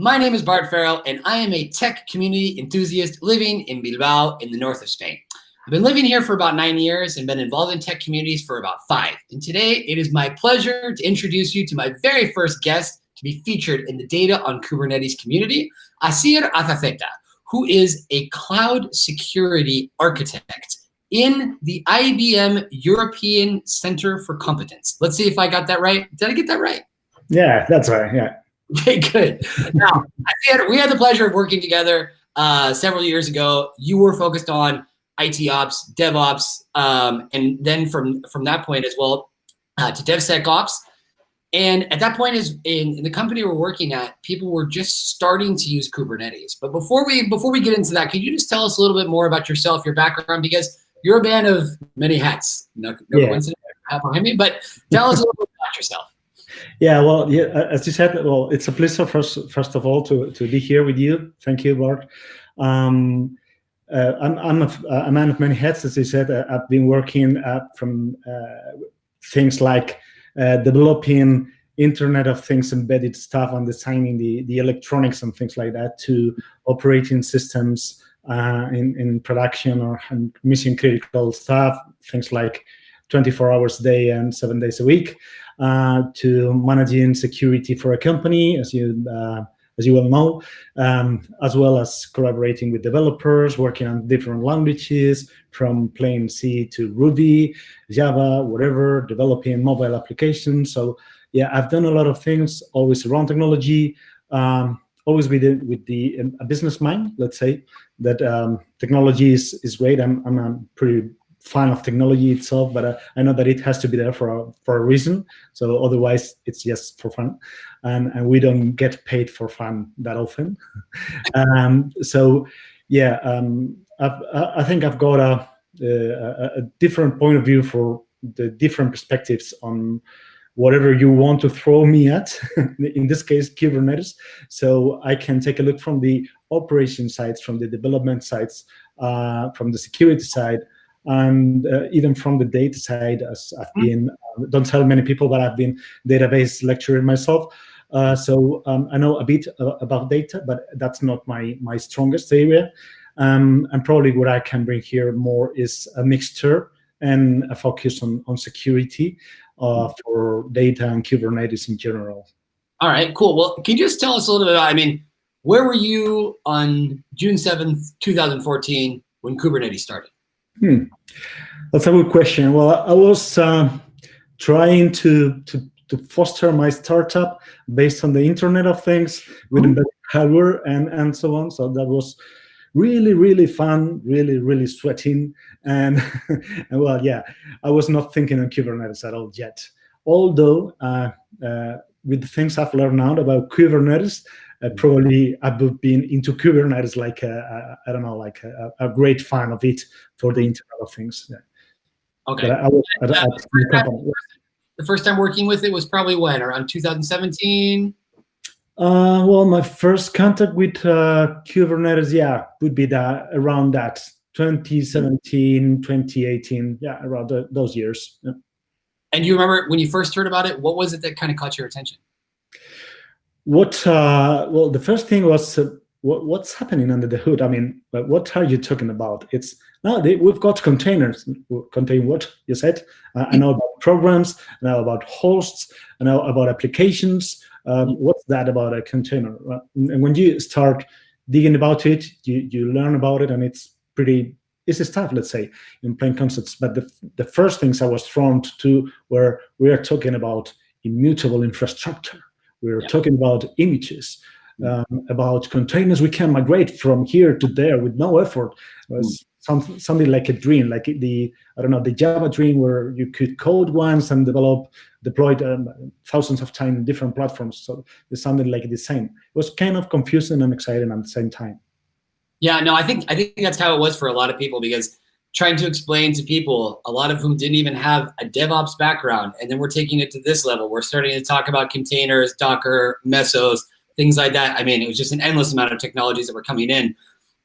My name is Bart Farrell, and I am a tech community enthusiast living in Bilbao in the north of Spain. I've been living here for about 9 years and been involved in tech communities for about 5. And today, it is my pleasure to introduce you to my very first guest to be featured in the Data on Kubernetes community, Asier Azaceta, who is a cloud security architect in the IBM European Center for Competence. Let's see if I got that right. Did I get that right? Yeah, that's right, yeah. Okay, good. Now, we had the pleasure of working together several years ago. You were focused on IT ops, DevOps, and then from that point as well to DevSecOps. And at that point, in the company we're working at, people were just starting to use Kubernetes. But before we get into that, could you just tell us a little bit more about yourself, your background, because you're a man of many hats. No coincidence behind me, but tell us a little bit about yourself. Yeah, well, yeah, as you said, well, it's a pleasure first of all to be here with you. Thank you, Bart. I'm a man of many hats, as you said. I've been working from things like developing Internet of Things embedded stuff and designing the electronics and things like that to operating systems in production or mission critical stuff, things like 24 hours a day and 7 days a week, to managing security for a company, as you well know, as well as collaborating with developers, working on different languages, from plain C to Ruby, Java, whatever, developing mobile applications. So yeah, I've done a lot of things, always around technology, always with a business mind, let's say, that technology is great. I'm a pretty fan of technology itself, but I know that it has to be there for a reason. So otherwise, it's just for fun, and we don't get paid for fun that often. So yeah, I think I've got a different point of view for the different perspectives on whatever you want to throw me at, in this case, Kubernetes. So I can take a look from the operation sides, from the development sides, from the security side, and even from the data side, as I've been, don't tell many people, but I've been database lecturer myself. So I know a bit about data, but that's not my strongest area. And probably what I can bring here more is a mixture and a focus on security for data and Kubernetes in general. All right, cool. Well, can you just tell us a little bit about, where were you on June 7th, 2014 when Kubernetes started? That's a good question. Well, I was trying to foster my startup based on the Internet of Things with embedded hardware and so on. So that was really, really fun, really sweating. And well, yeah, I was not thinking on Kubernetes at all yet. Although, with the things I've learned now about Kubernetes, probably I've been into Kubernetes like I don't know, like a great fan of it for the Internet of Things. Yeah. Okay. The first time working with it was probably when, around 2017? Well, my first contact with Kubernetes, yeah, would be around that 2017, 2018, yeah, around those years. Yeah. And you remember when you first heard about it, what was it that kind of caught your attention? Well, the first thing was what's happening under the hood. What are you talking about? It's we've got containers. Contain what you said. I know about programs. I know about hosts. I know about applications. What's that about a container? And when you start digging about it, you learn about it, and it's pretty easy stuff, let's say, in plain concepts. But the first things I was thrown to were, we are talking about immutable infrastructure. We're talking about images, about containers we can migrate from here to there with no effort. It was something like a dream, like the Java dream, where you could code once and deploy thousands of times in different platforms. So it's something like the same. It was kind of confusing and exciting at the same time. Yeah, no, I think that's how it was for a lot of people, because trying to explain to people, a lot of whom didn't even have a DevOps background, and then we're taking it to this level. We're starting to talk about containers, Docker, Mesos, things like that. It was just an endless amount of technologies that were coming in.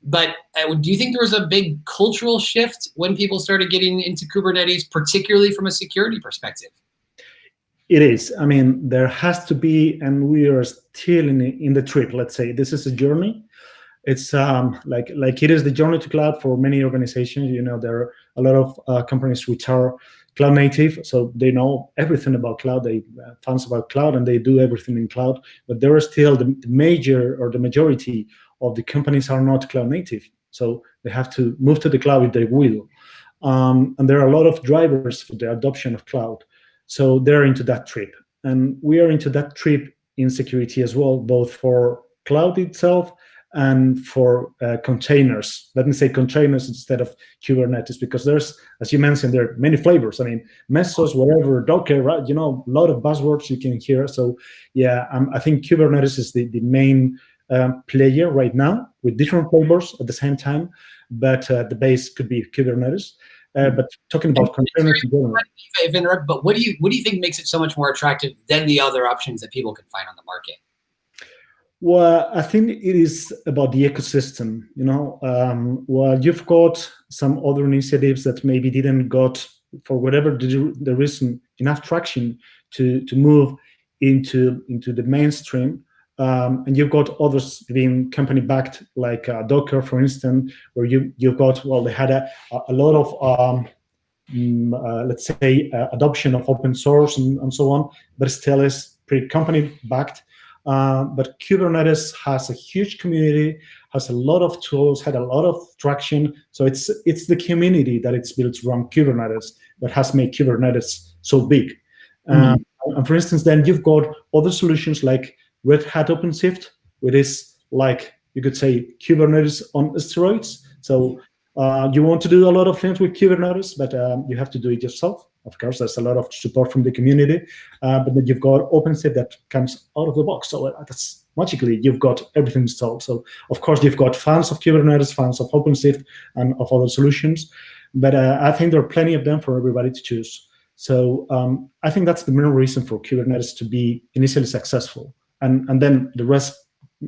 But do you think there was a big cultural shift when people started getting into Kubernetes, particularly from a security perspective? It is. I mean, there has to be, and we are still in the trip. Let's say this is a journey. It's like it is the journey to cloud for many organizations. You know, there are a lot of companies which are cloud native, so they know everything about cloud. They fans about cloud, and they do everything in cloud. But there are still the major or the majority of the companies are not cloud native, so they have to move to the cloud if they will. And there are a lot of drivers for the adoption of cloud. So they're into that trip. And we are into that trip in security as well, both for cloud itself and for containers. Let me say containers instead of Kubernetes, because there's, as you mentioned, there are many flavors. I mean, Mesos, whatever, Docker, right? You know, a lot of buzzwords you can hear. So yeah, I think Kubernetes is the main player right now with different flavors at the same time, but the base could be Kubernetes. But talking about containers in general. But what do you think makes it so much more attractive than the other options that people can find on the market? Well, I think it is about the ecosystem. You know, well, you've got some other initiatives that maybe didn't got, for whatever the reason, enough traction to move into the mainstream. And you've got others being company backed, like Docker, for instance, where you've got, well, they had a lot of let's say adoption of open source and so on, but still is pretty company backed. But Kubernetes has a huge community, has a lot of tools, had a lot of traction. So it's the community that it's built around Kubernetes that has made Kubernetes so big. And for instance, then you've got other solutions like Red Hat OpenShift, which is like, you could say, Kubernetes on steroids. So you want to do a lot of things with Kubernetes, but you have to do it yourself. Of course, there's a lot of support from the community, but then you've got OpenShift that comes out of the box. So that's magically, you've got everything installed. So of course, you've got fans of Kubernetes, fans of OpenShift, and of other solutions. But I think there are plenty of them for everybody to choose. So I think that's the main reason for Kubernetes to be initially successful. And then the rest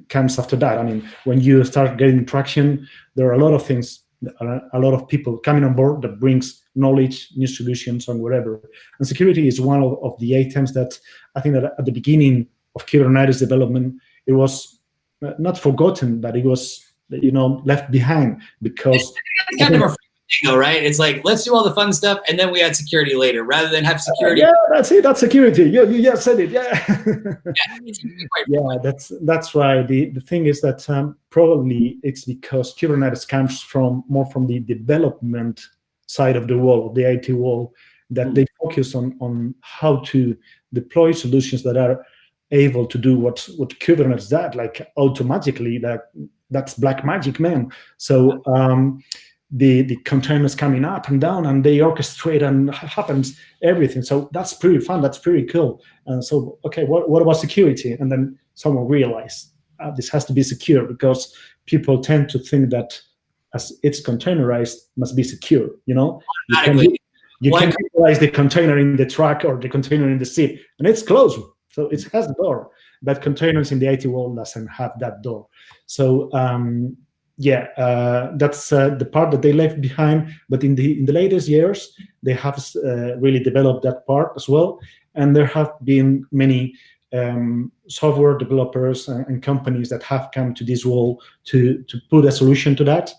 comes after that. I mean, when you start getting traction, there are a lot of things, a lot of people coming on board that brings knowledge, new solutions, and whatever. And security is one of the items that I think that at the beginning of Kubernetes development, it was not forgotten, but it was, you know, left behind because it's kind of a thing, though, right? It's like, let's do all the fun stuff and then we add security later, rather than have security. Yeah, that's it. That's security. You just said it. Yeah. Yeah, that's right. The thing is that probably it's because Kubernetes comes more from the development side of the wall, of the IT wall, that they focus on how to deploy solutions that are able to do what Kubernetes does, like automatically. That's black magic, man. So the containers coming up and down, and they orchestrate and happens everything. So that's pretty fun. That's pretty cool. And so, okay, what about security? And then someone realized this has to be secure, because people tend to think that as it's containerized, must be secure. You know, you can utilize the container in the truck or the container in the seat, and it's closed, so it has a door. But containers in the IT world doesn't have that door. So that's the part that they left behind. But in the latest years, they have really developed that part as well. And there have been many software developers and companies that have come to this wall to put a solution to that,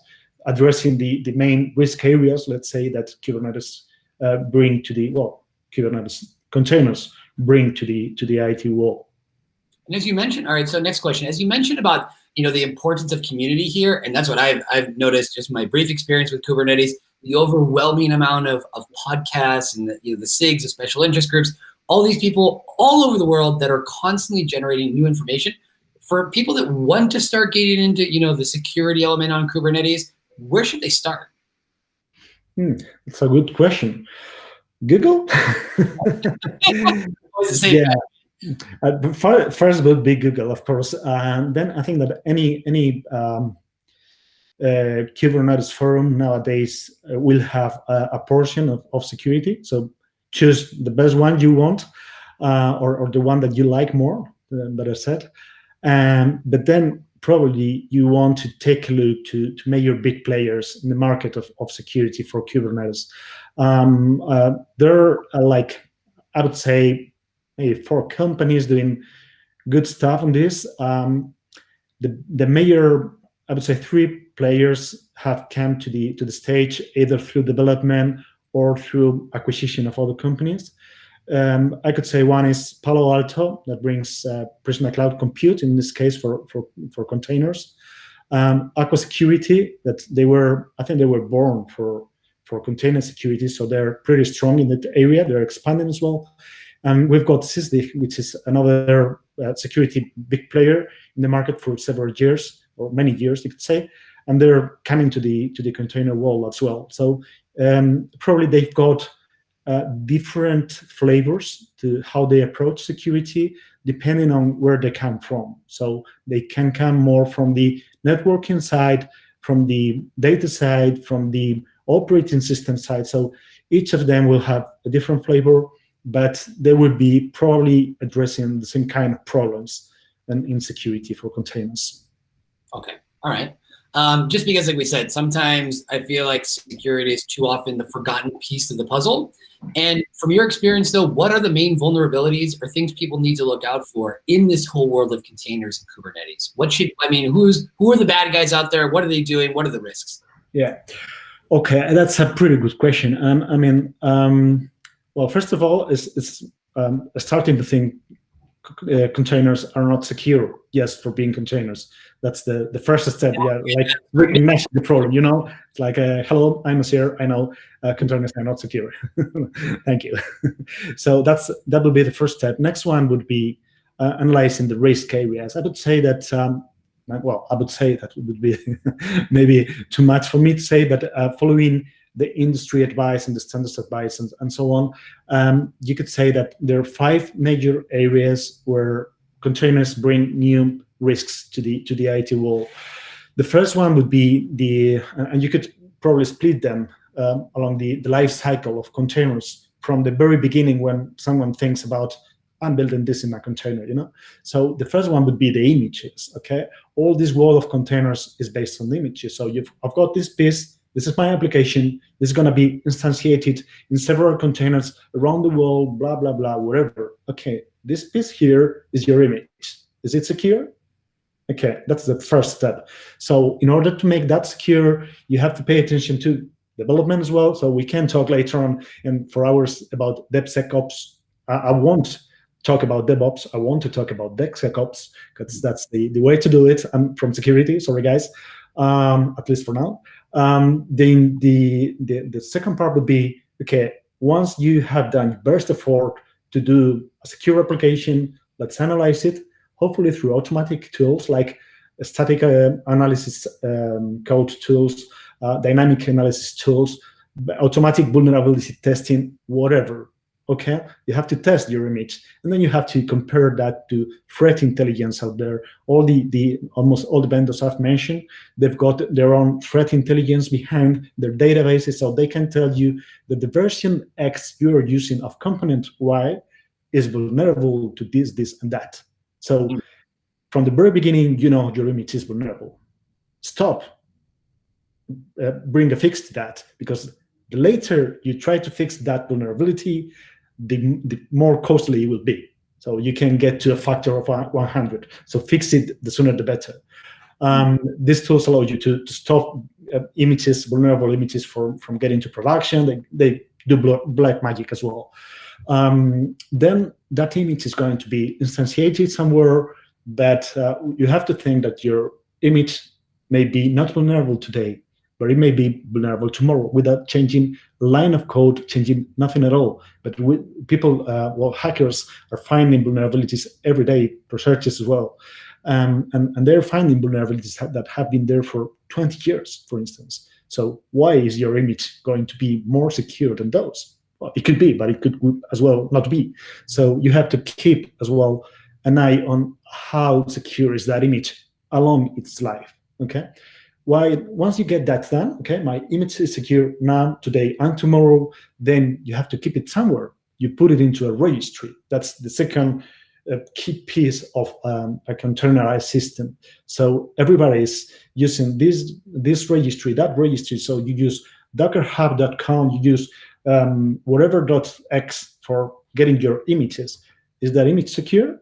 addressing the main risk areas, let's say, that Kubernetes bring to the, well, Kubernetes containers bring to the IT wall. And as you mentioned, all right, so next question, as you mentioned about, you know, the importance of community here, and that's what I've noticed just my brief experience with Kubernetes, the overwhelming amount of podcasts and the SIGs, the special interest groups, all these people all over the world that are constantly generating new information. For people that want to start getting into, you know, the security element on Kubernetes, where should they start? It's a good question. Google? Yeah. First would be Google, of course. And then I think that any Kubernetes forum nowadays will have a portion of security. So choose the best one you want, or the one that you like more, better said. But then probably you want to take a look to major big players in the market of security for Kubernetes. There are, like, I would say, maybe 4 companies doing good stuff on this. The major, I would say, 3 players have come to the stage either through development or through acquisition of other companies. I could say one is Palo Alto, that brings Prisma Cloud Compute, in this case for containers. Aqua Security, that I think they were born for container security, so they're pretty strong in that area. They're expanding as well. And we've got Sysdig, which is another security big player in the market for several years, or many years, you could say. And they're coming to the container world as well. So probably they've got different flavors to how they approach security, depending on where they come from. So they can come more from the networking side, from the data side, from the operating system side. So each of them will have a different flavor, but they will be probably addressing the same kind of problems and insecurity for containers. Okay, all right. Just because, like we said, sometimes I feel like security is too often the forgotten piece of the puzzle. And from your experience, though, what are the main vulnerabilities or things people need to look out for in this whole world of containers and Kubernetes? Who are the bad guys out there? What are they doing? What are the risks? Yeah. Okay, that's a pretty good question. Well, first of all, it's starting to think containers are not secure. Yes, for being containers. That's the first step. Yeah, like recognize the problem. It's like, hello, I'm Asier. I know containers are not secure. Thank you. So that would be the first step. Next one would be analyzing the risk areas. I would say that. I would say that would be maybe too much for me to say, but following the industry advice and the standards advice and so on, you could say that there are 5 major areas where containers bring new risks to the IT world. The first one would be and you could probably split them along the life cycle of containers from the very beginning when someone thinks about, I'm building this in a container, So the first one would be the images, okay? All this world of containers is based on images. So I've got this piece, this is my application, this is gonna be instantiated in several containers around the world, blah, blah, blah, wherever. Okay, this piece here is your image. Is it secure? Okay, that's the first step. So in order to make that secure, you have to pay attention to development as well. So we can talk later on and for hours about DevSecOps. I won't talk about DevOps. I want to talk about DevSecOps because that's the way to do it. I'm from security, sorry guys, at least for now. Then the second part would be, okay, once you have done burst effort to do a secure application, let's analyze it, hopefully through automatic tools like static analysis code tools, dynamic analysis tools, automatic vulnerability testing, whatever. Okay, you have to test your image, and then you have to compare that to threat intelligence out there. Almost all the vendors I've mentioned, they've got their own threat intelligence behind their databases, so they can tell you that the version X you are using of component Y is vulnerable to this, this, and that. So from the very beginning, your image is vulnerable. Stop. Bring a fix to that, because the later you try to fix that vulnerability, the more costly it will be. So you can get to a factor of 100. So fix it, the sooner the better. These tools allow you to stop images, vulnerable images from getting to production. They do black magic as well. Then that image is going to be instantiated somewhere, but you have to think that your image may be not vulnerable today, but it may be vulnerable tomorrow without changing a line of code, changing nothing at all. But hackers are finding vulnerabilities every day, researchers as well. And they're finding vulnerabilities that have been there for 20 years, for instance. So why is your image going to be more secure than those? Well, it could be, but it could as well not be. So you have to keep as well an eye on how secure is that image along its life, okay? Once you get that done, okay, my image is secure now, today, and tomorrow, then you have to keep it somewhere. You put it into a registry. That's the second key piece of a containerized system. So everybody is using this registry, that registry. So you use dockerhub.com, you use whatever .x for getting your images. is that image secure?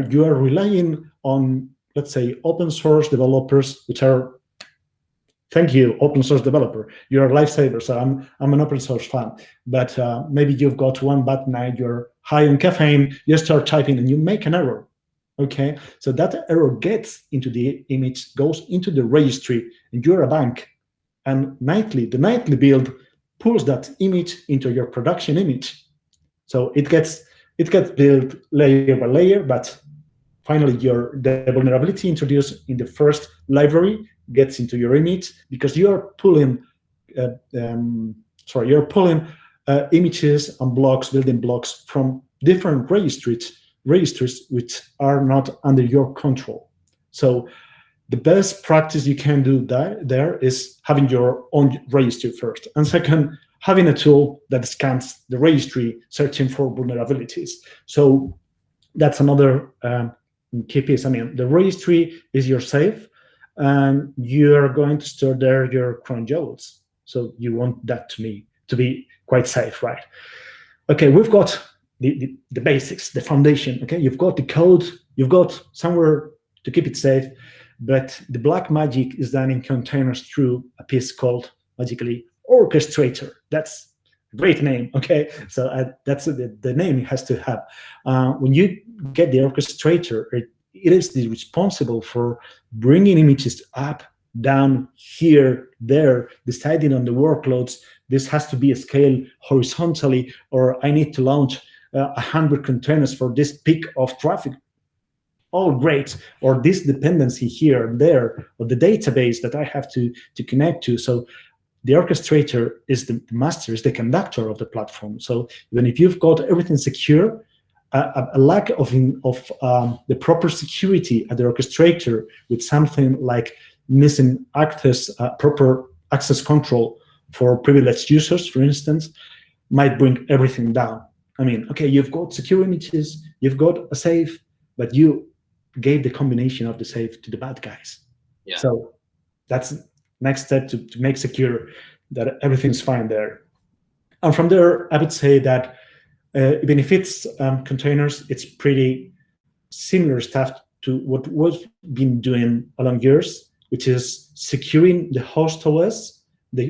You are relying on, let's say, open source developers, which are, thank you, open source developer. You're a lifesaver, so I'm an open source fan. But maybe you've got one bad night, you're high on caffeine, you start typing and you make an error. Okay, so that error gets into the image, goes into the registry, and you're a bank. And the nightly build pulls that image into your production image. So it gets built layer by layer, but finally the vulnerability introduced in the first library gets into your image because you're pulling images and blocks, building blocks from different registries which are not under your control. So the best practice you can do there is having your own registry first, and second, having a tool that scans the registry, searching for vulnerabilities. So that's another key piece. I mean, the registry is your safe, and you're going to store there your cron jewels. So you want that to be quite safe, right? Okay, we've got the basics, the foundation. Okay, you've got the code, you've got somewhere to keep it safe, but the black magic is done in containers through a piece called, magically, orchestrator. That's a great name. Okay, so that's the name it has to have. When you get the orchestrator, it is responsible for bringing images up, down, here, there, deciding on the workloads. This has to be scaled horizontally, or I need to launch 100 containers for this peak of traffic. All great. Or this dependency here and there, or the database that I have to connect to. So the orchestrator is the master, is the conductor of the platform. So even if you've got everything secure, a lack of the proper security at the orchestrator with something like missing proper access control for privileged users, for instance, might bring everything down. I mean, okay, you've got secure images, you've got a safe, but you gave the combination of the safe to the bad guys. Yeah. So that's next step to make secure that everything's fine there. And from there, I would say that even if it's containers, it's pretty similar stuff to what we've been doing along years, which is securing the host OS,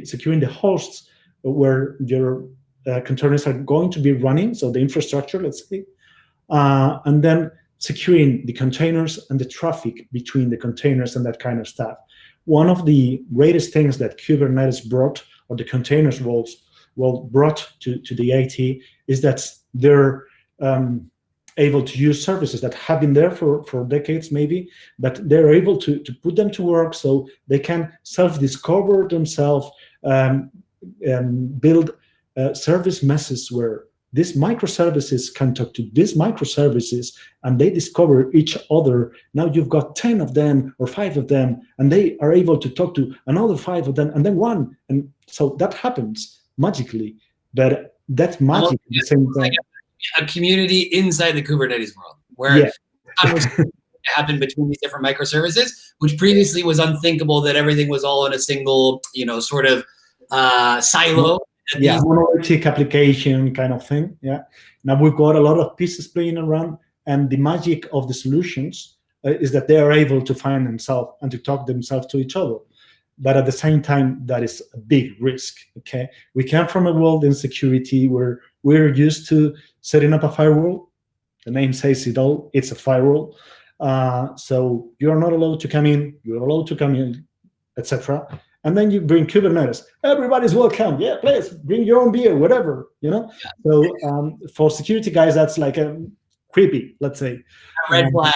securing the hosts where your containers are going to be running, so the infrastructure, let's say, and then securing the containers and the traffic between the containers and that kind of stuff. One of the greatest things that Kubernetes brought, or the containers brought to the IT, is that they're able to use services that have been there for decades maybe, but they're able to put them to work so they can self-discover themselves, build service meshes where these microservices can talk to these microservices and they discover each other. Now you've got 10 of them or 5 of them, and they are able to talk to another 5 of them, and then one. And so that happens magically, but that magic at the same time. Like a community inside the Kubernetes world where conversations happen between these different microservices, which previously was unthinkable that everything was all in a single, sort of silo. Yeah, monolithic application kind of thing. Yeah. Now we've got a lot of pieces playing around, and the magic of the solutions is that they are able to find themselves and to talk themselves to each other. But at the same time, that is a big risk. Okay, we come from a world in security where we're used to setting up a firewall. The name says it all. It's a firewall. So you're not allowed to come in. You're allowed to come in, etc. And then you bring Kubernetes. Everybody's welcome. Yeah, please bring your own beer, whatever, Yeah. So for security guys, that's like creepy, let's say. A red flag.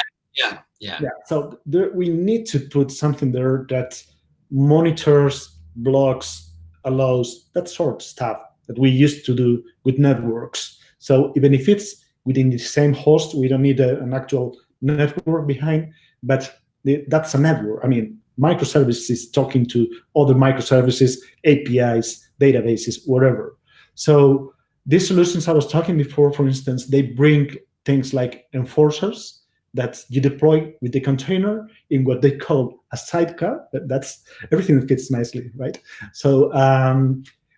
Yeah. So we need to put something there that monitors, blocks, allows, that sort of stuff that we used to do with networks. So even if it's within the same host, we don't need an actual network behind, but that's a network. I mean, microservices talking to other microservices, APIs, databases, whatever. So these solutions I was talking before, for instance, they bring things like enforcers that you deploy with the container in what they call a sidecar. That's everything fits nicely, right? So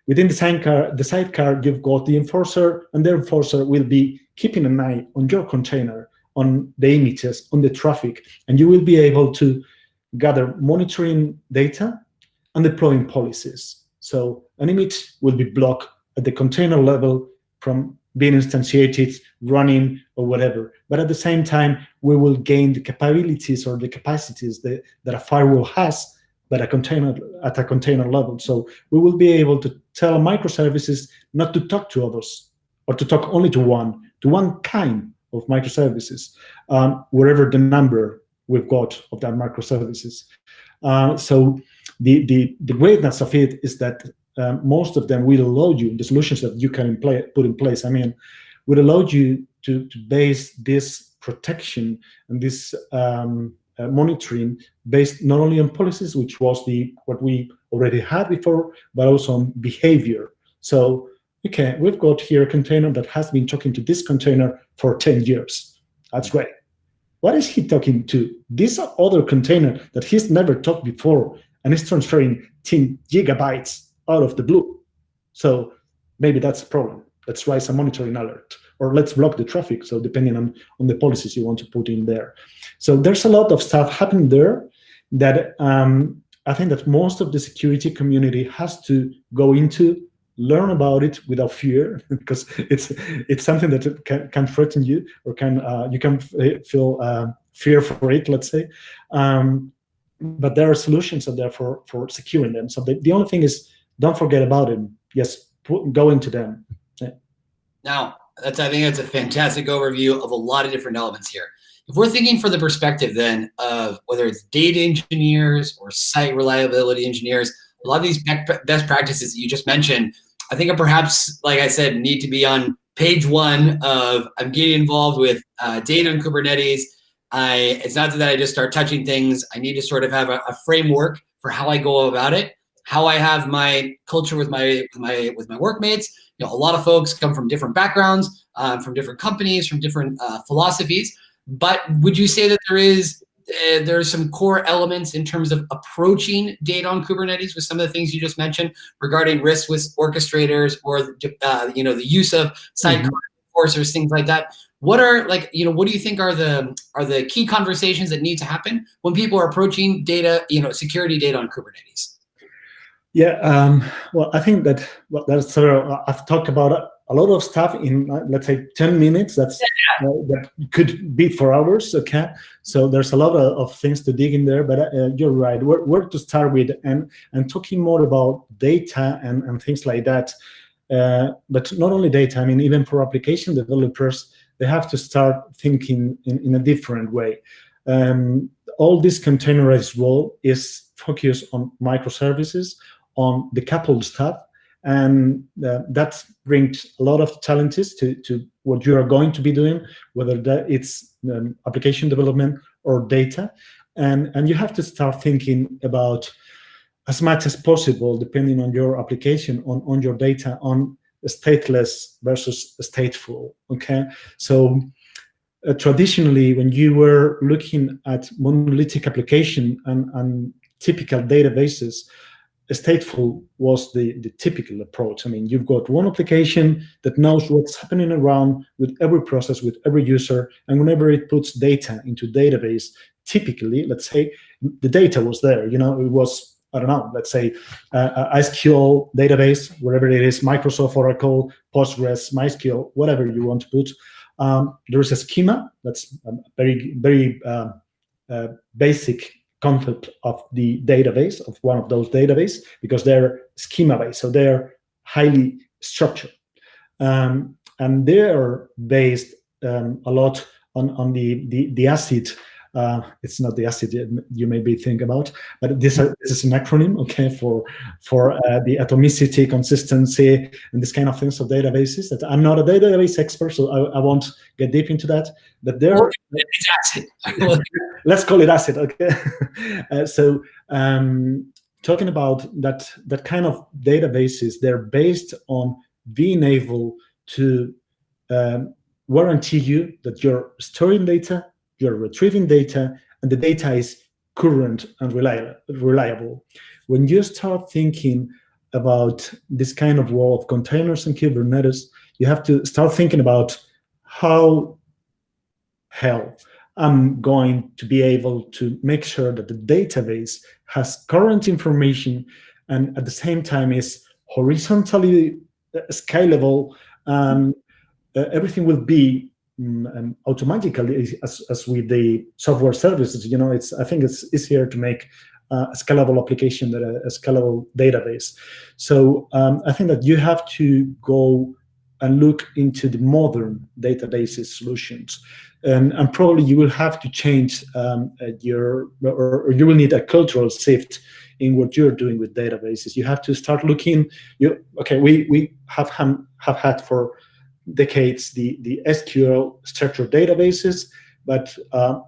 Within the sidecar, you've got the enforcer, and the enforcer will be keeping an eye on your container, on the images, on the traffic, and you will be able to gather monitoring data and deploying policies. So an image will be blocked at the container level from being instantiated, running, or whatever. But at the same time, we will gain the capabilities or the capacities that a firewall has, but at a container level. So we will be able to tell microservices not to talk to others, or to talk only to one kind of microservices, wherever the number we've got of that microservices. So the greatness of it is that most of them will allow you, the solutions that you can put in place, will allow you to base this protection and this monitoring based not only on policies, which was what we already had before, but also on behavior. So, okay, we've got here a container that has been talking to this container for 10 years. That's great. What is he talking to? This other container that he's never talked before, and is transferring 10 gigabytes out of the blue. So maybe that's a problem. Let's raise a monitoring alert, or let's block the traffic. So depending on the policies you want to put in there. So there's a lot of stuff happening there that I think that most of the security community has to go into, learn about it without fear, because it's something that can threaten you, or you can feel fear for it, let's say. But there are solutions out there for securing them. So the only thing is, don't forget about them. Yes, go into them. Yeah. Now, I think that's a fantastic overview of a lot of different elements here. If we're thinking for the perspective then of whether it's data engineers or site reliability engineers, a lot of these best practices that you just mentioned, I think are perhaps, like I said, need to be on page one of I'm getting involved with data and Kubernetes. It's not that I just start touching things. I need to sort of have a framework for how I go about it, how I have my culture with my workmates. You know, a lot of folks come from different backgrounds, from different companies, from different philosophies. But would you say that there's some core elements in terms of approaching data on Kubernetes with some of the things you just mentioned regarding risks with orchestrators, or the use of sidecar enforcers, things like that? What are what do you think are the key conversations that need to happen when people are approaching data, security data on Kubernetes? Yeah, well, I think that I've talked about a lot of stuff in let's say 10 minutes. That could be for hours. Okay, so there's a lot of things to dig in there. But you're right. Where to start with, and talking more about data and things like that. But not only data. I mean, even for application developers, they have to start thinking in a different way. All this containerized role is focused on microservices, on the coupled stuff, and that brings a lot of challenges to what you are going to be doing, whether that it's application development or data, and you have to start thinking about, as much as possible, depending on your application, on your data, on stateless versus stateful. Okay, so traditionally, when you were looking at monolithic application and typical databases, stateful was the typical approach. I mean, you've got one application that knows what's happening around with every process, with every user, and whenever it puts data into database, typically, let's say, the data was there. It was, I don't know, let's say SQL database, wherever it is, Microsoft, Oracle, Postgres, MySQL, whatever you want to put. There is a schema. That's a very, very basic concept of the database, of one of those databases, because they're schema-based, so they're highly structured. And they're based a lot on the ACID. It's not the ACID you may be thinking about, but this is an acronym, okay, for the atomicity, consistency, and this kind of things of databases. That I'm not a database expert, so I won't get deep into that. But there, it's ACID. Let's call it ACID, okay? So talking about that kind of databases, they're based on being able to guarantee you that you're storing data, you're retrieving data, and the data is current and reliable. When you start thinking about this kind of world of containers and Kubernetes, you have to start thinking about how hell I'm going to be able to make sure that the database has current information and at the same time is horizontally scalable, and everything will be automatically as with the software services. I think it's easier to make a scalable application than a scalable database. So I think that you have to go and look into the modern databases solutions. And probably you will have to change or you will need a cultural shift in what you're doing with databases. You have to start looking. We have had for decades the SQL structured databases, but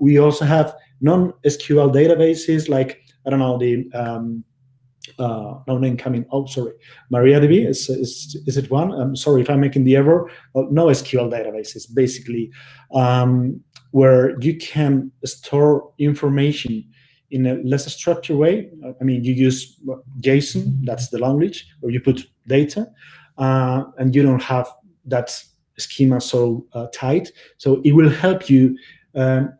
we also have non-SQL databases like, I don't know, the no name coming. Oh, sorry, MariaDB is it one? I'm sorry if I'm making the error. No SQL databases, basically, where you can store information in a less structured way. I mean, you use JSON, that's the language, or you put data, and you don't have that schema so tight. So it will help you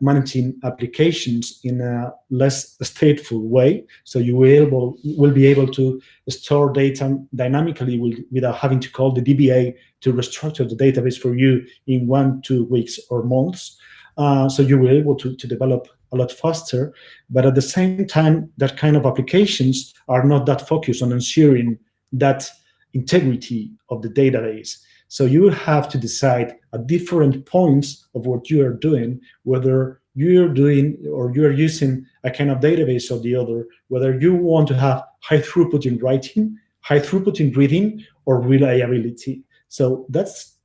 managing applications in a less stateful way. So you will be able to store data dynamically without having to call the DBA to restructure the database for you in 1-2 weeks or months. So you will be able to develop a lot faster. But at the same time, that kind of applications are not that focused on ensuring that integrity of the database. So you will have to decide at different points of what you are doing, whether you're doing or you're using a kind of database or the other, whether you want to have high throughput in writing, high throughput in reading, or reliability. So that's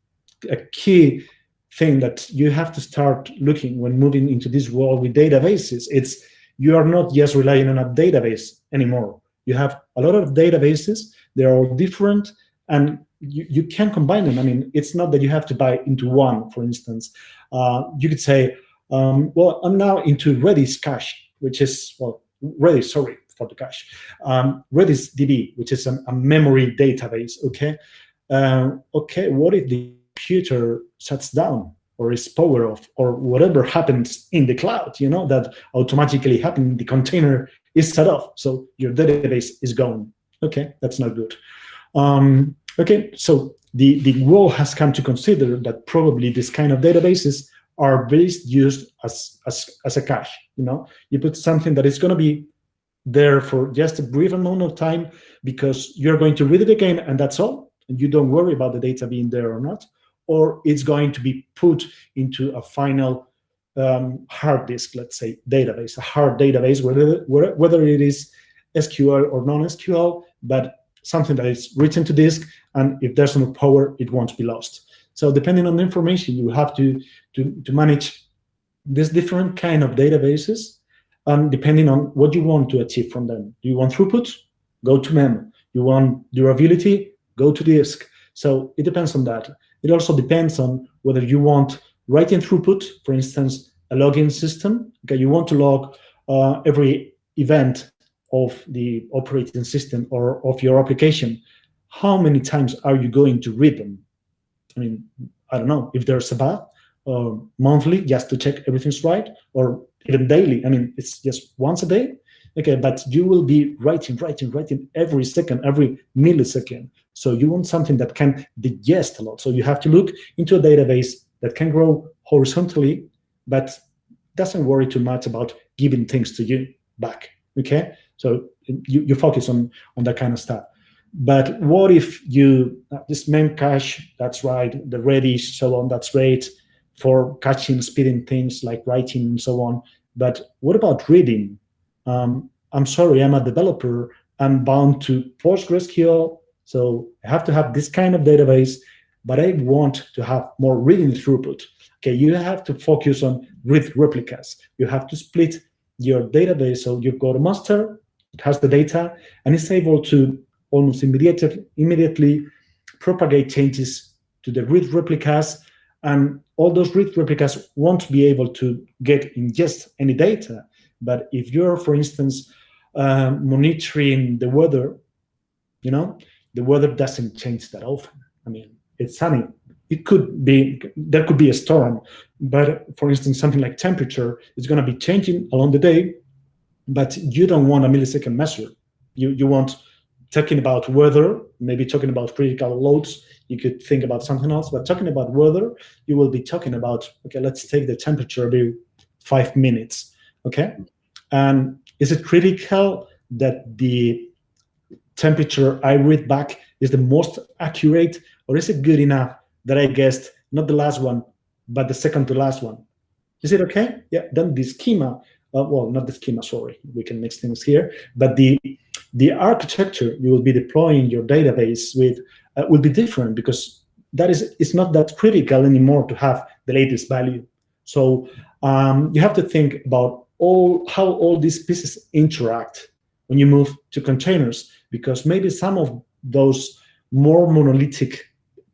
a key thing that you have to start looking when moving into this world with databases. It's you are not just relying on a database anymore. You have a lot of databases. They're all different, and you can combine them. I mean, it's not that you have to buy into one, for instance. You could say, well, I'm now into Redis cache, which is, well, Redis, sorry for the cache. Redis DB, which is a memory database, okay? Okay, what if the computer shuts down or is power off or whatever happens in the cloud, that automatically happens, the container is shut off, so your database is gone. Okay, that's not good. Okay, so the world has come to consider that probably this kind of databases are best used as a cache. You put something that is going to be there for just a brief amount of time because you're going to read it again and that's all, and you don't worry about the data being there or not, or it's going to be put into a final hard disk, let's say, database, a hard database, whether it is SQL or non-SQL, but something that is written to disk, and if there's no power, it won't be lost. So depending on the information, you have to manage this different kind of databases, and depending on what you want to achieve from them. Do you want throughput? Go to mem. You want durability? Go to disk. So it depends on that. It also depends on whether you want writing throughput, for instance, a login system. Okay, you want to log every event of the operating system or of your application. How many times are you going to read them? I mean, I don't know, if there's a bug, or monthly, just to check everything's right, or even daily. I mean, it's just once a day. Okay, but you will be writing every second, every millisecond. So you want something that can digest a lot. So you have to look into a database that can grow horizontally, but doesn't worry too much about giving things to you back. Okay, so you focus on that kind of stuff. But what if you, this mem cache, that's right, the Redis, so on, that's great for caching, speeding things like writing and so on. But what about reading? I'm sorry, I'm a developer. I'm bound to PostgreSQL, so I have to have this kind of database, but I want to have more reading throughput. Okay, you have to focus on read replicas. You have to split your database, so you've got a master, it has the data, and it's able to almost immediately propagate changes to the read replicas, and all those read replicas won't be able to ingest any data. But if you're, for instance, monitoring the weather, you know, the weather doesn't change that often. I mean, it's sunny. It could be, there could be a storm, but for instance, something like temperature is going to be changing along the day, but you don't want a millisecond measure. You want, talking about weather, maybe talking about critical loads, you could think about something else, but talking about weather, you will be talking about, okay, let's take the temperature every 5 minutes, okay? And is it critical that the temperature I read back is the most accurate, or is it good enough that I guessed not the last one, but the second to last one? Is it okay? Yeah, then the schema, well, not the schema, sorry, we can mix things here, but the architecture you will be deploying your database with will be different, because that is, it's not that critical anymore to have the latest value. So you have to think about how all these pieces interact when you move to containers, because maybe some of those more monolithic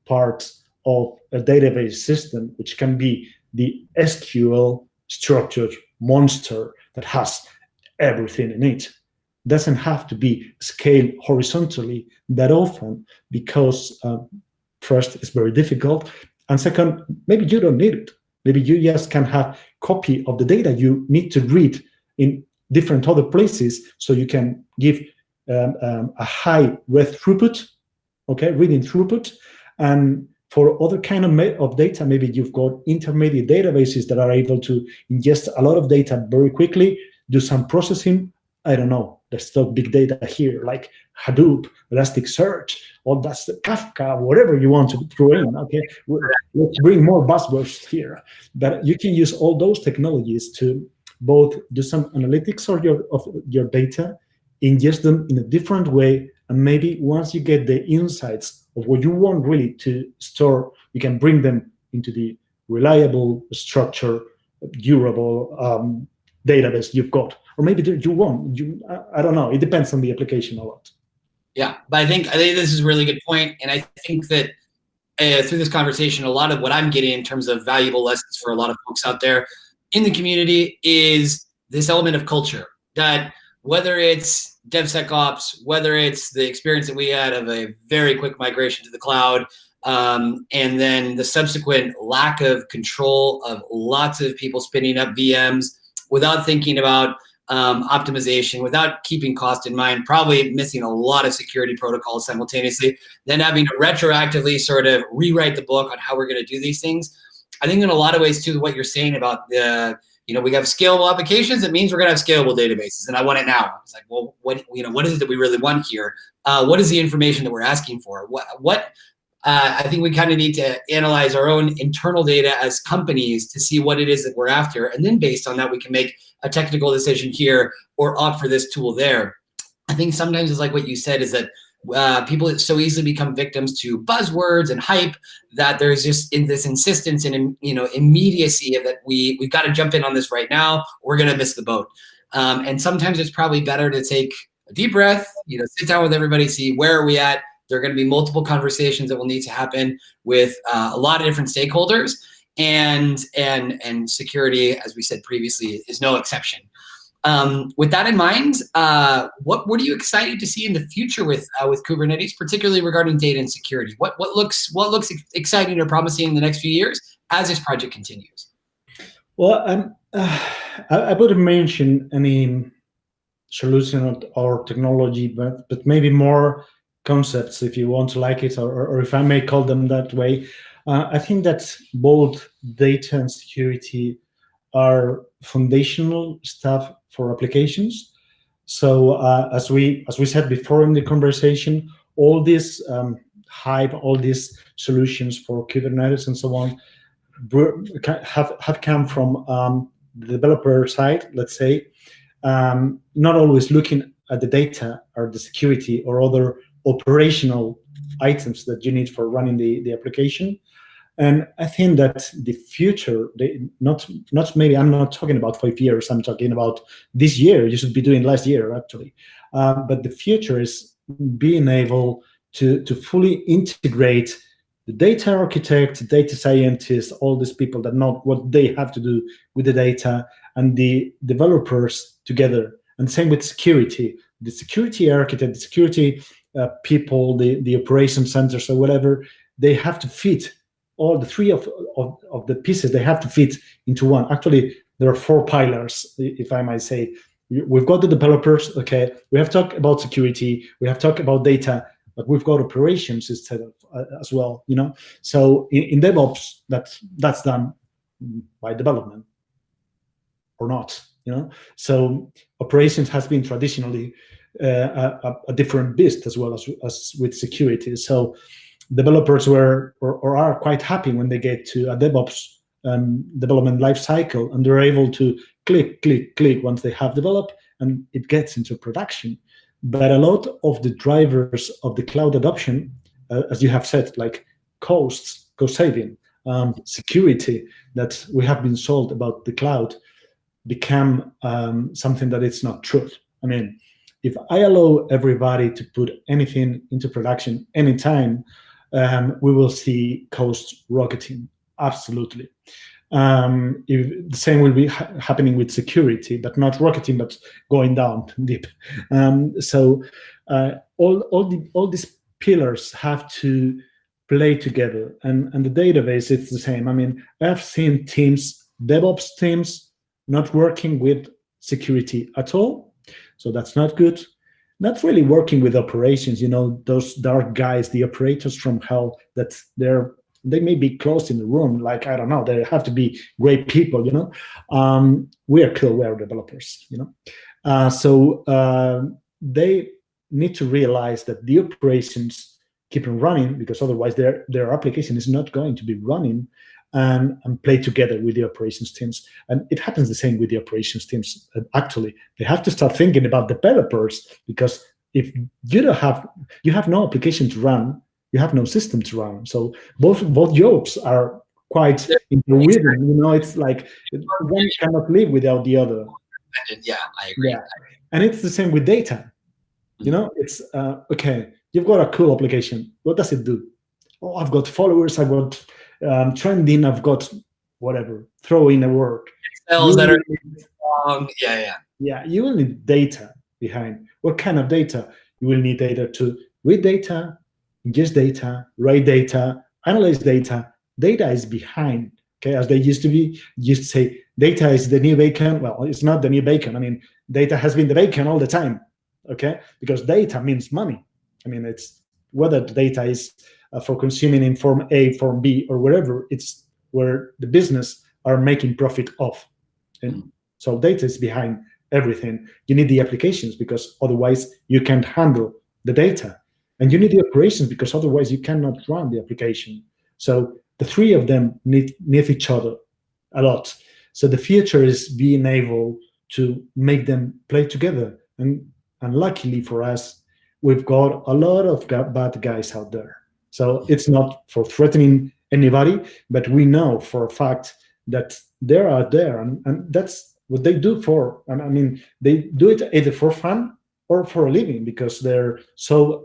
parts of a database system, which can be the SQL structured monster that has everything in it, doesn't have to be scaled horizontally that often, because first, it's very difficult, and second, maybe you don't need it. Maybe you just can have copy of the data you need to read in different other places, so you can give a high read throughput, okay, reading throughput. And for other kind of data, maybe you've got intermediate databases that are able to ingest a lot of data very quickly, do some processing. I don't know, there's still big data here, like Hadoop, Elasticsearch, all that's Kafka, whatever you want to throw in, okay? Let's bring more buzzwords here. But you can use all those technologies to both do some analytics of your data, ingest them in a different way, and maybe once you get the insights of what you want really to store, you can bring them into the reliable, structured, durable database you've got. Or maybe you won't. I don't know. It depends on the application a lot. Yeah, but I think this is a really good point, and I think that through this conversation, a lot of what I'm getting in terms of valuable lessons for a lot of folks out there in the community is this element of culture. That whether it's DevSecOps, whether it's the experience that we had of a very quick migration to the cloud, and then the subsequent lack of control of lots of people spinning up VMs without thinking about optimization, without keeping cost in mind, probably missing a lot of security protocols simultaneously, then having to retroactively sort of rewrite the book on how we're going to do these things. I think in a lot of ways too, what you're saying about the, we have scalable applications, it means we're going to have scalable databases, and I want it now. It's like, well, what is it that we really want here? What is the information that we're asking for? I think we kind of need to analyze our own internal data as companies to see what it is that we're after. And then based on that, we can make a technical decision here or opt for this tool there. I think sometimes it's like what you said, is that people so easily become victims to buzzwords and hype that there's just this insistence in immediacy of that we've got to jump in on this right now. We're going to miss the boat. And sometimes it's probably better to take a deep breath, sit down with everybody, see where are we at. There are going to be multiple conversations that will need to happen with a lot of different stakeholders, and security, as we said previously, is no exception. With that in mind, what are you excited to see in the future with Kubernetes, particularly regarding data and security? What looks exciting or promising in the next few years as this project continues? Well, I wouldn't mention any solution or technology, but maybe more concepts, if you want to like it, or if I may call them that way. I think that both data and security are foundational stuff for applications. So as we said before in the conversation, all this hype, all these solutions for Kubernetes and so on have come from the developer side, let's say, not always looking at the data or the security or other operational items that you need for running the application. And I think that the future, not maybe, I'm not talking about 5 years, I'm talking about this year. You should be doing last year, actually. But the future is being able to fully integrate the data architect, data scientists, all these people that know what they have to do with the data, and the developers together. And same with security. The security architect, the security people, the operation centers or whatever, they have to fit all the three of the pieces. They have to fit into one. Actually, there are four pillars, if I might say. We've got the developers. Okay, we have talked about security. We have talked about data, but we've got operations instead of as well. So in DevOps, that's done by development or not. So operations has been traditionally a different beast as well as with security. So developers were or are quite happy when they get to a DevOps development lifecycle, and they're able to click once they have developed, and it gets into production. But a lot of the drivers of the cloud adoption, as you have said, like cost saving, security that we have been sold about the cloud, become something that it's not true. I mean, if I allow everybody to put anything into production anytime, we will see costs rocketing. Absolutely. The same will be happening with security, but not rocketing, but going down deep. So all these pillars have to play together, and the database is the same. I mean, I've seen teams, DevOps teams, not working with security at all, so that's not good. Not really working with operations, those dark guys, the operators from hell, that they may be closed in the room, like, I don't know, they have to be great people, we are cool, we are developers, so they need to realize that the operations keep on running, because otherwise their application is not going to be running, and play together with the operations teams. And it happens the same with the operations teams. Actually, they have to start thinking about developers, because if you have no application to run, you have no system to run. So both jobs are quite interwoven. It's like one cannot live without the other. Yeah, I agree. Yeah. And it's the same with data. It's okay, you've got a cool application. What does it do? Oh, I've got followers, I've got trending, I've got whatever, throw in a word. Cells that are long. Yeah, you will need data behind. What kind of data? You will need data to read data, ingest data, write data, analyze data. Data is behind. Okay, as they used to say, data is the new bacon. Well, it's not the new bacon. I mean, data has been the bacon all the time. Okay, because data means money. I mean, it's whether the data is for consuming in form A, form B, or wherever, it's where the business are making profit off. And so data is behind everything. You need the applications, because otherwise you can't handle the data. And you need the operations, because otherwise you cannot run the application. So the three of them need each other a lot. So the future is being able to make them play together. And luckily for us, we've got a lot of bad guys out there. So it's not for threatening anybody, but we know for a fact that they are out there, and that's what they do for. And I mean, they do it either for fun or for a living, because they're so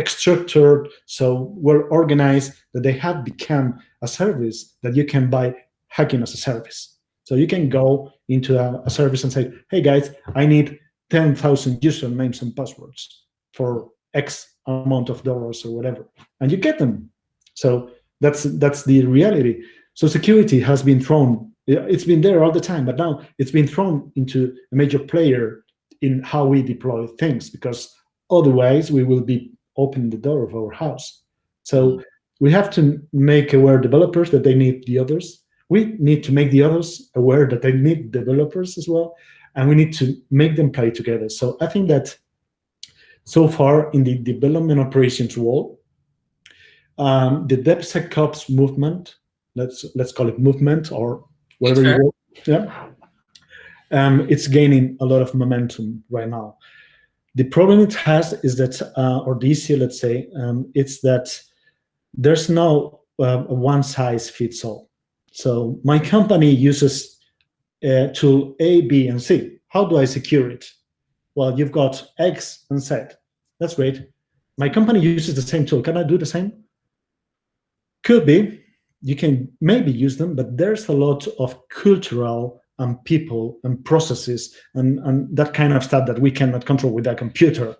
structured, so well organized, that they have become a service that you can buy hacking as a service. So you can go into a service and say, hey guys, I need 10,000 usernames and passwords for X amount of dollars or whatever, and you get them. So that's the reality. So security has been thrown. It's been there all the time, but now it's been thrown into a major player in how we deploy things, because otherwise we will be opening the door of our house. So we have to make aware developers that they need the others. We need to make the others aware that they need developers as well, and we need to make them play together. So I think that so far in the development operations world, the DevSecOps movement, let's call it movement or whatever you want, it's gaining a lot of momentum right now. The problem it has is that, or the issue, let's say, it's that there's no one size fits all. So my company uses tool A, B, and C. How do I secure it? Well, you've got X and Z. That's great. My company uses the same tool. Can I do the same? Could be. You can maybe use them, but there's a lot of cultural and people and processes and that kind of stuff that we cannot control with a computer.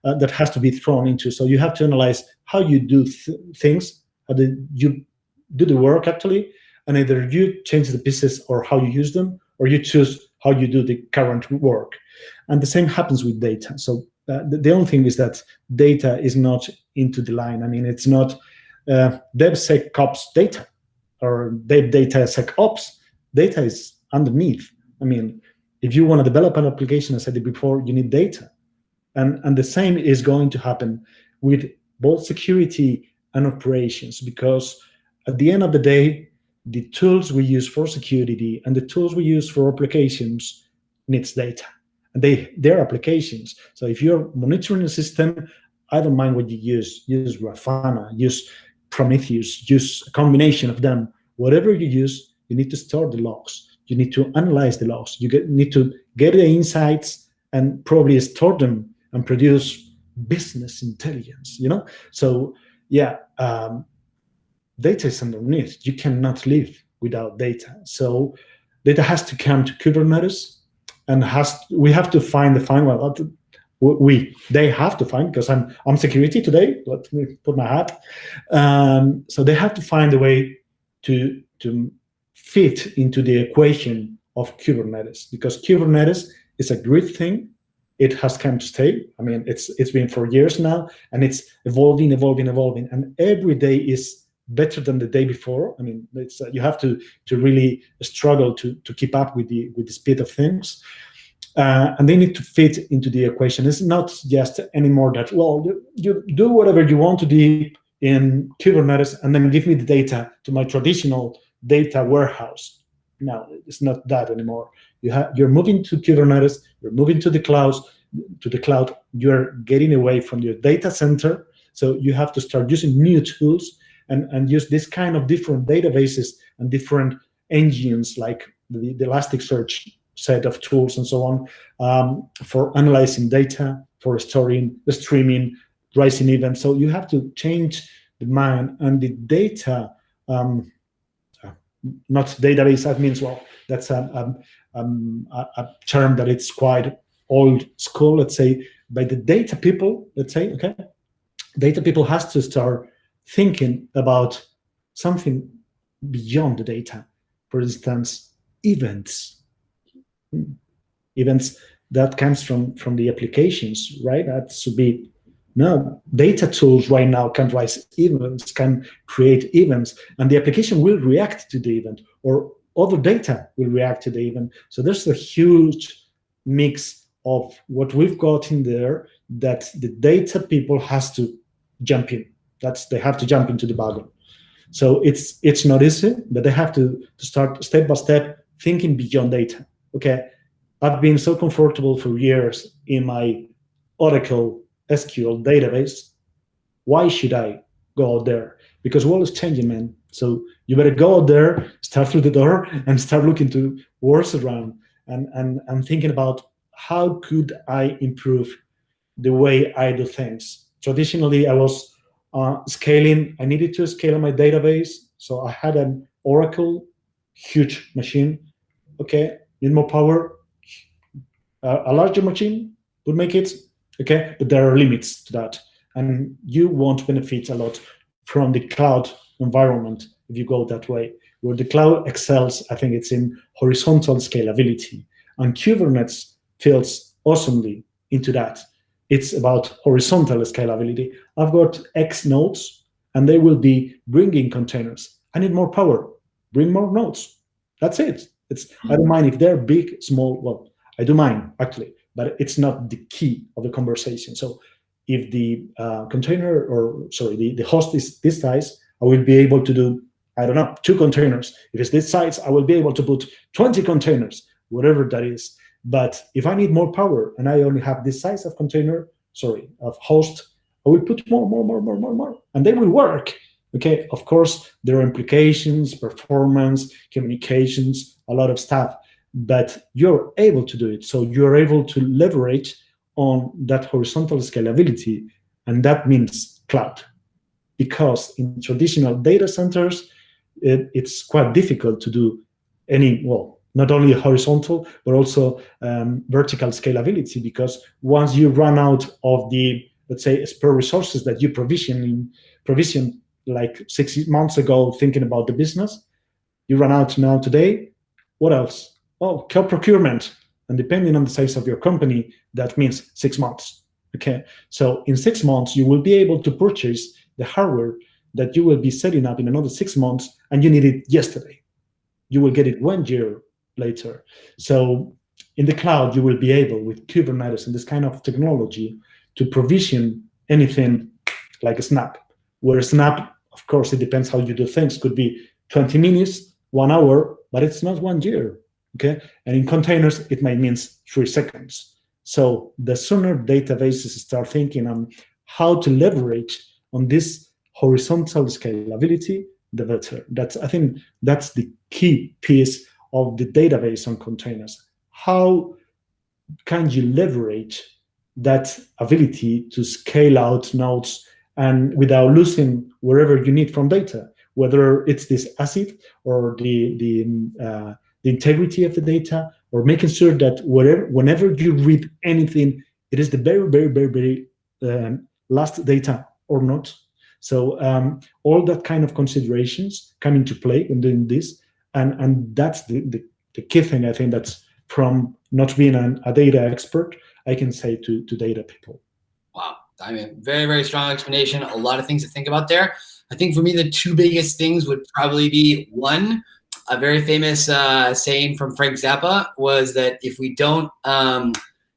that has to be thrown into. So you have to analyze how you do things, how you do the work actually, and either you change the pieces or how you use them, or you choose how you do the current work. And the same happens with data. So the only thing is that data is not into the line. I mean, it's not DevSecOps data or DevSecOps. Data is underneath. I mean, if you want to develop an application, as I said before, you need data. And the same is going to happen with both security and operations, because at the end of the day, the tools we use for security and the tools we use for applications needs data. And they're applications. So if you're monitoring a system, I don't mind what you use. Use Grafana, use Prometheus, use a combination of them. Whatever you use, you need to store the logs. You need to analyze the logs. You need to get the insights and probably store them and produce business intelligence, you know? So yeah, data is underneath. You cannot live without data. So data has to come to Kubernetes, and we have to find the they have to find, because I'm security today, let me put my hat. So they have to find a way to fit into the equation of Kubernetes, because Kubernetes is a great thing. It has come to stay. I mean, it's been for years now, and it's evolving, and every day is better than the day before. I mean, it's you have to really struggle to keep up with the speed of things, and they need to fit into the equation. It's not just anymore that, well, you do whatever you want to do in Kubernetes and then give me the data to my traditional data warehouse. No, it's not that anymore. You're moving to Kubernetes, you're moving to the cloud, you're getting away from your data center. So you have to start using new tools and use this kind of different databases and different engines, like the Elasticsearch set of tools and so on, for analyzing data, for storing, streaming, rising events. So you have to change the mind, and the data, not database admins, well, that's a term that it's quite old school, let's say, by the data people, let's say, okay? Data people has to start thinking about something beyond the data. For instance, events that comes from the applications, right? That should be, no, data tools right now can rise events, can create events, and the application will react to the event, or other data will react to the event. So there's a huge mix of what we've got in there that the data people has to jump in. They have to jump into the wagon. So it's not easy, but they have to start step by step thinking beyond data. Okay, I've been so comfortable for years in my Oracle SQL database. Why should I go out there? Because world is changing, man. So you better go out there, start through the door, and start looking to worlds around and thinking about how could I improve the way I do things. Traditionally, I was scaling. I needed to scale my database, so I had an Oracle huge machine. Okay, need more power. A larger machine would make it. Okay, but there are limits to that, and you won't benefit a lot from the cloud environment if you go that way. Where the cloud excels, I think it's in horizontal scalability, and Kubernetes fits awesomely into that. It's about horizontal scalability. I've got X nodes, and they will be bringing containers. I need more power. Bring more nodes. That's it. I don't mind if they're big, small. Well, I do mind, actually, but it's not the key of the conversation. So if the the host is this size, I will be able to do, I don't know, 2 containers. If it's this size, I will be able to put 20 containers, whatever that is. But if I need more power and I only have this size of of host, I will put more, and they will work. Okay, of course, there are implications, performance, communications, a lot of stuff, but you're able to do it. So you're able to leverage on that horizontal scalability, and that means cloud. Because in traditional data centers, it's quite difficult to do any, well, not only horizontal, but also vertical scalability, because once you run out of the let's say, spare resources that you provisioned like 6 months ago, thinking about the business. You run out now today. What else? Oh, co-procurement. And depending on the size of your company, that means 6 months. Okay, so in 6 months, you will be able to purchase the hardware that you will be setting up in another 6 months, and you need it yesterday. You will get it 1 year later. So in the cloud, you will be able, with Kubernetes and this kind of technology, to provision anything like a Snap. Where a Snap, of course, it depends how you do things, could be 20 minutes, 1 hour, but it's not 1 year. Okay, and in containers, it might mean 3 seconds. So the sooner databases start thinking on how to leverage on this horizontal scalability, the better. I think that's the key piece of the database on containers. How can you leverage that ability to scale out nodes and without losing wherever you need from data, whether it's this asset or the integrity of the data, or making sure that whenever you read anything, it is the very, very, very, very last data or not. So all that kind of considerations come into play when doing this, and that's the key thing. I think that's from not being a data expert, I can say to data people. Wow, I mean, very, very strong explanation. A lot of things to think about there. I think for me, the two biggest things would probably be, one, a very famous saying from Frank Zappa was that if we don't,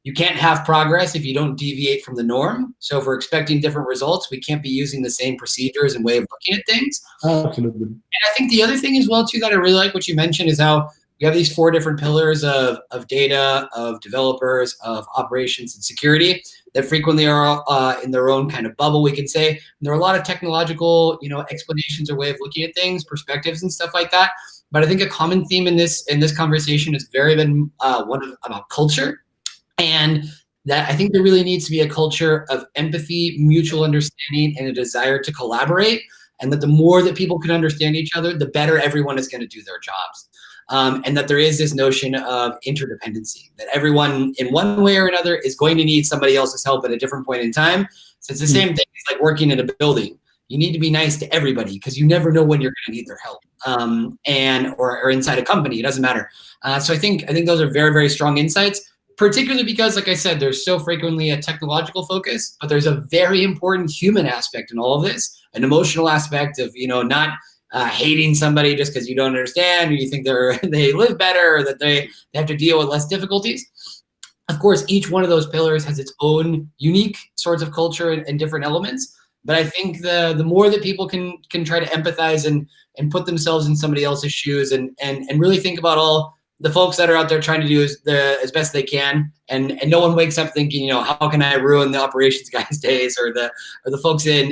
you can't have progress if you don't deviate from the norm. So if we're expecting different results, we can't be using the same procedures and way of looking at things. Absolutely. And I think the other thing as well, too, that I really like what you mentioned is how we have these 4 different pillars of data, of developers, of operations, and security that frequently are in their own kind of bubble, we can say. And there are a lot of technological, explanations or way of looking at things, perspectives, and stuff like that. But I think a common theme in this conversation has been one about culture, and that I think there really needs to be a culture of empathy, mutual understanding, and a desire to collaborate. And that the more that people can understand each other, the better everyone is going to do their jobs. And that there is this notion of interdependency, that everyone in one way or another is going to need somebody else's help at a different point in time. So it's the same thing as like working in a building. You need to be nice to everybody because you never know when you're going to need their help, or inside a company, it doesn't matter. So I think those are very, very strong insights, particularly because, like I said, there's so frequently a technological focus, but there's a very important human aspect in all of this, an emotional aspect of, not hating somebody just because you don't understand or you think they live better or that they have to deal with less difficulties. Of course, each one of those pillars has its own unique sorts of culture and different elements. But I think the more that people can try to empathize and put themselves in somebody else's shoes and really think about all the folks that are out there trying to do as best they can, and no one wakes up thinking, how can I ruin the operations guy's days or the folks in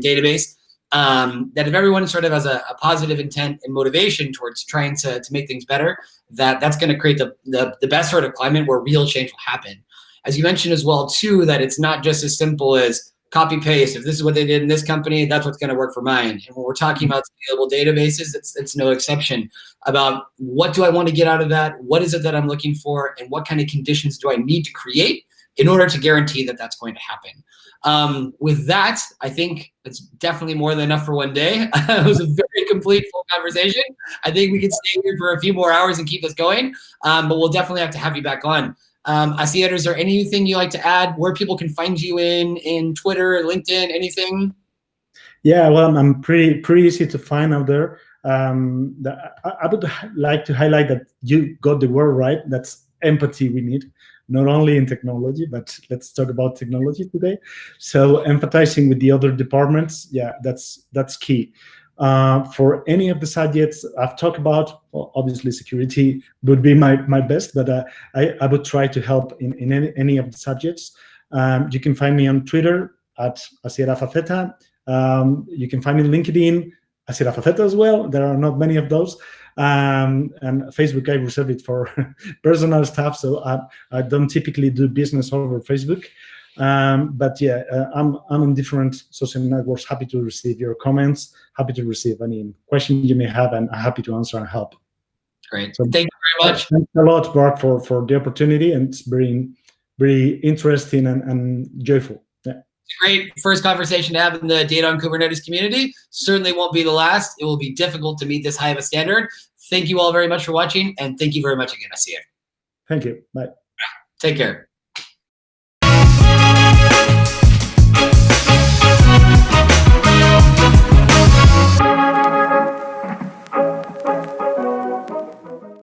database. That if everyone sort of has a positive intent and motivation towards trying to make things better, that's going to create the best sort of climate where real change will happen. As you mentioned as well too, that it's not just as simple as copy paste. If this is what they did in this company, that's what's going to work for mine. And when we're talking about scalable databases, it's no exception. About what do I want to get out of that? What is it that I'm looking for? And what kind of conditions do I need to create in order to guarantee that that's going to happen? With that, I think it's definitely more than enough for one day. It was a very complete, full conversation. I think we could stay here for a few more hours and keep this going, but we'll definitely have to have you back on. Asier, is there anything you like to add, where people can find you in Twitter, LinkedIn, anything? Yeah, well, I'm pretty easy to find out there. I would like to highlight that you got the word right. That's empathy we need, not only in technology, but let's talk about technology today. So empathizing with the other departments, yeah, that's key. For any of the subjects I've talked about, well, obviously security would be my best, but I would try to help in any of the subjects. You can find me on Twitter at Asier Azaceta. You can find me on LinkedIn, Asier Azaceta as well. There are not many of those. And Facebook, I reserve it for personal stuff, so I don't typically do business over Facebook. But yeah, I'm on different social networks, happy to receive your comments, happy to receive any questions you may have, and I'm happy to answer and help. Great. So, thank you very much. Thanks a lot, Bart, for the opportunity, and it's very, very interesting and joyful. Yeah. a great first conversation to have in the Data on Kubernetes community. Certainly won't be the last. It will be difficult to meet this high of a standard. Thank you all very much for watching, and thank you very much again, Asier. Thank you. Bye. Take care.